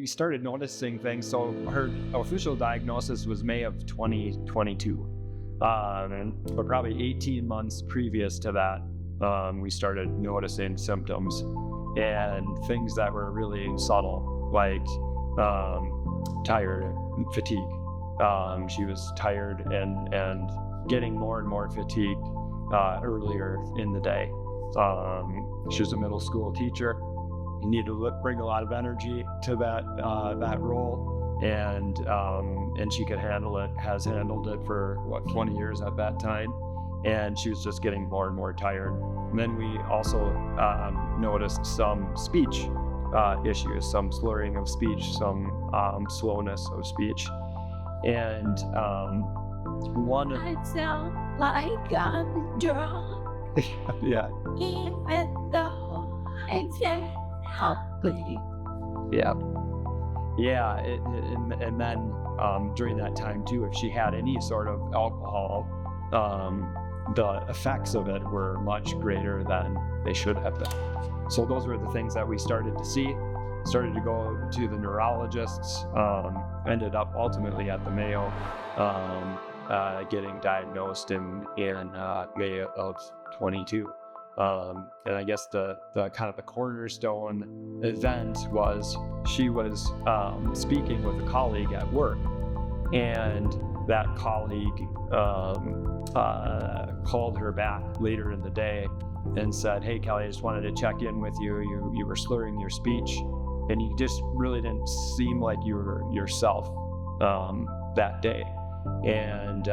we started noticing things. So her official diagnosis was May of 2022. But probably 18 months previous to that, we started noticing symptoms and things that were really subtle, like tired, fatigue. She was tired and getting more and more fatigued earlier in the day. She was a middle school teacher. You need to bring a lot of energy to that role, and she could handle it. Has handled it for 20 years at that time, and she was just getting more and more tired. And then we also noticed some speech issues, some slurring of speech, some slowness of speech, and one. I sound like I'm drunk. Yeah. Even though I said healthy. Yeah. Yeah. And then during that time too, if she had any sort of alcohol, the effects of it were much greater than they should have been. So those were the things that we started to see. Started to go to the neurologists. Ended up ultimately at the Mayo, getting diagnosed in May of 22. And I guess the kind of the cornerstone event was she was speaking with a colleague at work, and that colleague called her back later in the day and said, "Hey Kelly, I just wanted to check in with you. You were slurring your speech, and you just really didn't seem like you were yourself that day." And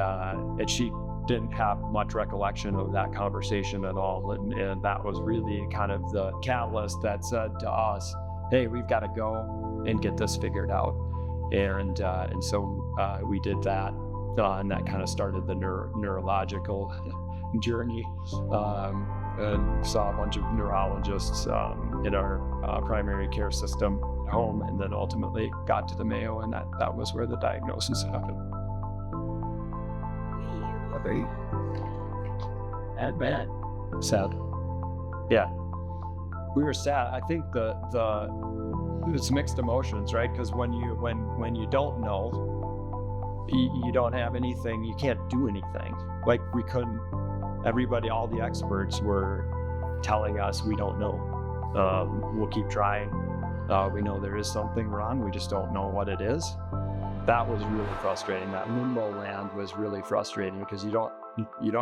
she didn't have much recollection of that conversation at all, and that was really kind of the catalyst that said to us, "Hey, we've got to go and get this figured out." And so we did that, and that kind of started the neurological journey. And saw a bunch of neurologists in our primary care system at home, and then ultimately got to the Mayo, and that was where the diagnosis happened. And bad. Sad. Yeah. We were sad. I think it's mixed emotions, right? Because when you don't know, you don't have anything, you can't do anything. Like we couldn't. Everybody, all the experts were telling us we don't know. We'll keep trying. We know there is something wrong. We just don't know what it is. That was really frustrating. That limbo land was really frustrating because you don't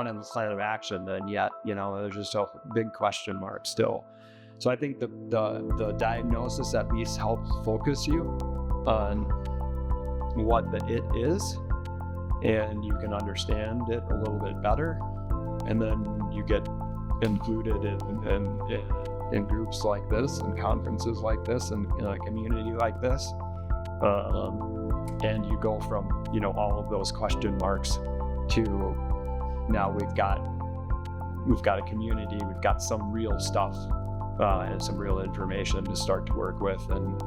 have a plan of action, and yet there's just a big question mark still. So I think the diagnosis at least helps focus you on what the it is, and you can understand it a little bit better. And then you get included in groups like this and conferences like this and in a community like this. And you go from, all of those question marks to now we've got a community, we've got some real stuff and some real information to start to work with. And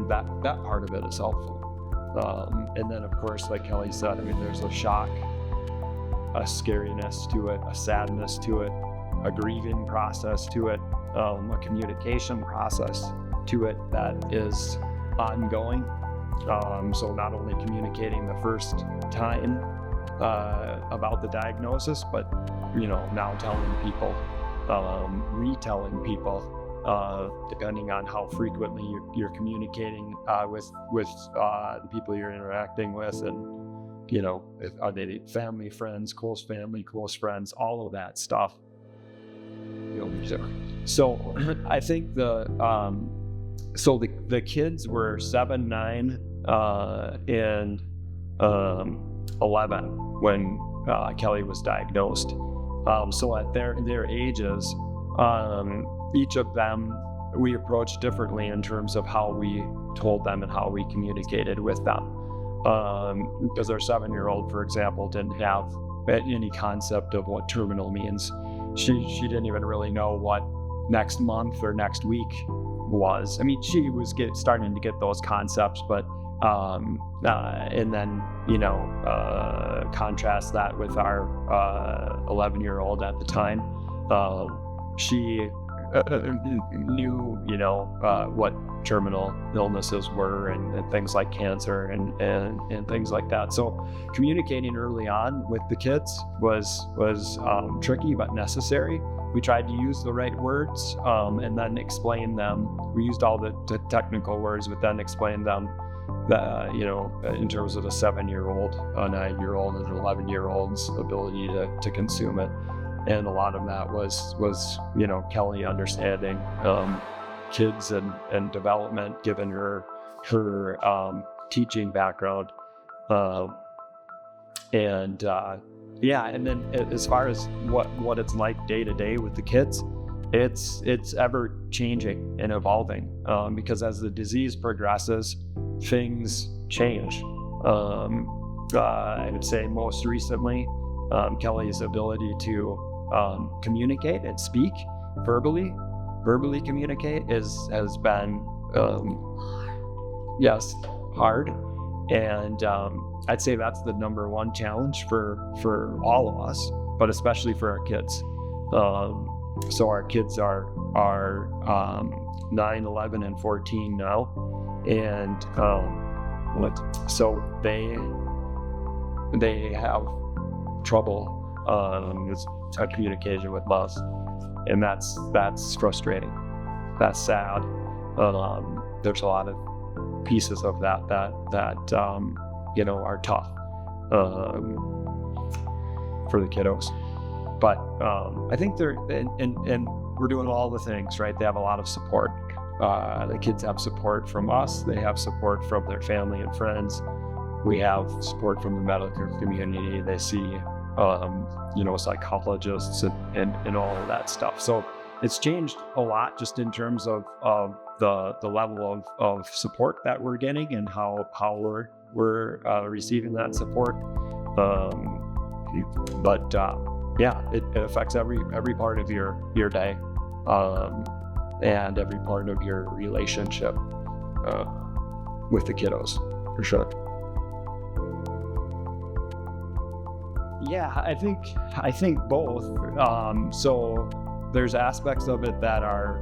that part of it is helpful. And then of course, like Kelly said, there's a shock, a scariness to it, a sadness to it, a grieving process to it, a communication process to it that is ongoing. So not only communicating the first time about the diagnosis, but now telling people, retelling people, depending on how frequently you're communicating with the people you're interacting with, and are they family, friends, close friends, all of that stuff. So I think the kids were 7, 9, and 11 when Kelly was diagnosed. So at their ages, each of them we approached differently in terms of how we told them and how we communicated with them. Because our 7-year-old, for example, didn't have any concept of what terminal means. She didn't even really know what next month or next week was. She was starting to get those concepts, but and then contrast that with our 11-year-old at the time. She knew, what terminal illnesses were and things like cancer and things like that. So communicating early on with the kids was tricky but necessary. We tried to use the right words and then explain them. We used all the technical words, but then explain them that, in terms of a 7-year-old, a 9-year-old, and an 11-year-old's ability to consume it. And a lot of that was Kelly understanding kids and development, given her teaching background. And then as far as what it's like day to day with the kids, it's ever changing and evolving, because as the disease progresses, things change. I would say most recently, Kelly's ability to communicate and speak verbally communicate has been hard, and I'd say that's the number one challenge for all of us, but especially for our kids. So our kids are 9, 11, and 14 now, and so they have trouble with communication with us, and that's frustrating. That's sad. There's a lot of pieces of that are tough for the kiddos. But I think they're and we're doing all the things right. They have a lot of support. The kids have support from us. They have support from their family and friends. We have support from the medical community. They see psychologists and all of that stuff. So it's changed a lot just in terms of the level of support that we're getting and how we're receiving that support. It affects every part of your day, and every part of your relationship with the kiddos, for sure. Yeah, I think both. So there's aspects of it that are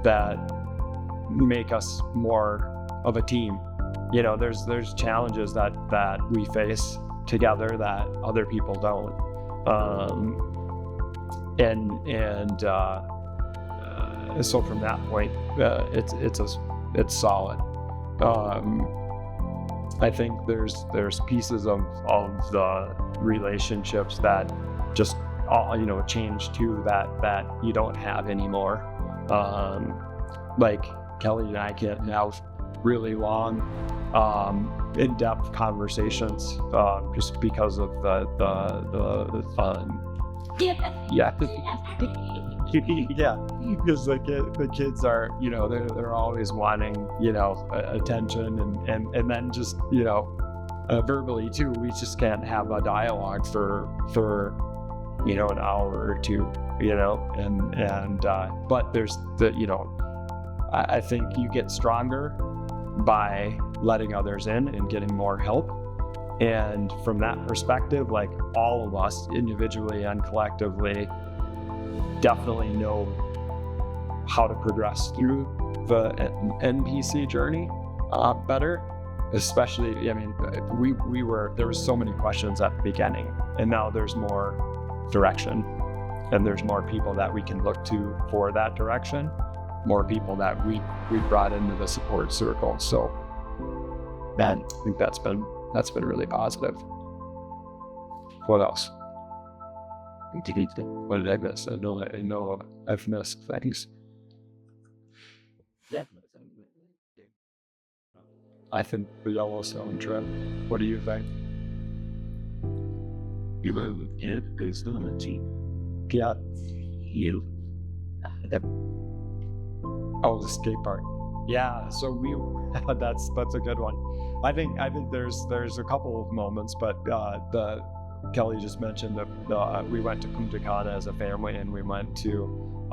that make us more of a team. There's challenges that we face together that other people don't. So from that point, it's solid. I think there's pieces of the relationships that just change too, that you don't have anymore. Like Kelly and I can't have really long, in-depth conversations just because of the because the kids are they're always wanting attention and then just verbally too. We just can't have a dialogue for an hour or two, but there's I think you get stronger by letting others in and getting more help. And from that perspective, like all of us individually and collectively definitely know how to progress through the NPC journey better. Especially, there was so many questions at the beginning, and now there's more direction, and there's more people that we can look to for that direction, more people that we brought into the support circle. So I think that's been really positive. What else? What did I miss? I know I've missed things. I think the Yellowstone trip. What do you think? You live with it based on a team. Yeah. You. Oh, the skate park. Yeah. So that's a good one. I think there's a couple of moments, but Kelly just mentioned that we went to Punta Cana as a family, and we went to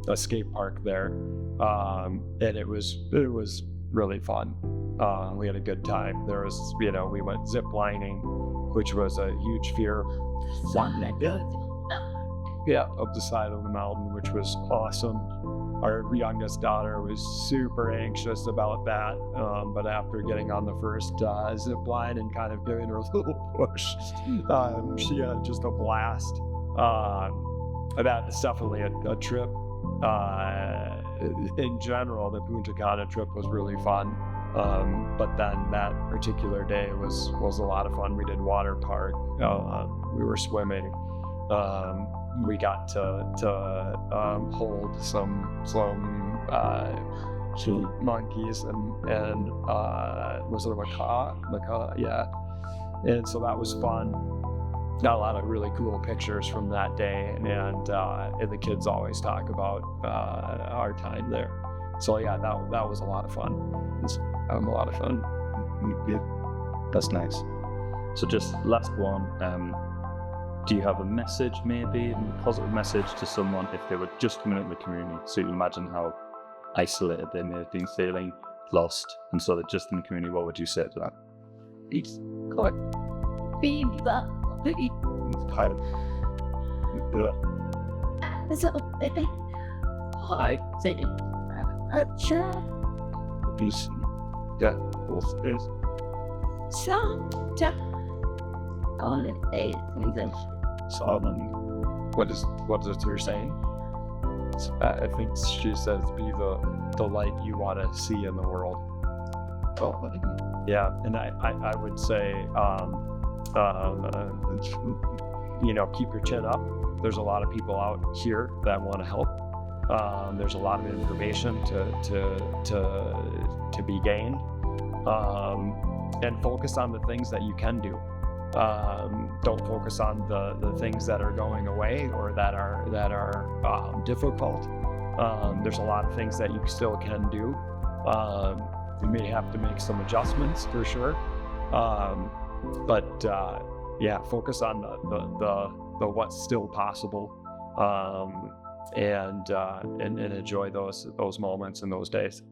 a skate park there, and it was really fun. We had a good time. There was, we went zip lining, which was a huge fear. up the side of the mountain, which was awesome. Our youngest daughter was super anxious about that, but after getting on the first zip line and kind of giving her a little push, she had just a blast. That's definitely a trip. In general, the Punta Cana trip was really fun, but then that particular day was a lot of fun. We did water park. We were swimming. We got to hold some monkeys and was it a macaw? Yeah. And so that was fun. Got a lot of really cool pictures from that day, and the kids always talk about our time there. So yeah, that was a lot of fun. It's a lot of fun. Yeah, that's nice. So just last one. Do you have a message, maybe a positive message to someone if they were just coming into the community? So you imagine how isolated they may have been feeling, lost, and so they're just in the community. What would you say to that? It's Be lovely. Kind of. So baby. Hi. Say sure. Peace. Yeah. Both is. So all it is. Solomon. what is her saying? I think she says, "Be the light you want to see in the world." Well, yeah, and I would say, keep your chin up. There's a lot of people out here that want to help. There's a lot of information to be gained, and focus on the things that you can do. Don't focus on the things that are going away or that are difficult. There's a lot of things that you still can do. You may have to make some adjustments for sure, but focus on the what's still possible, and enjoy those moments and those days.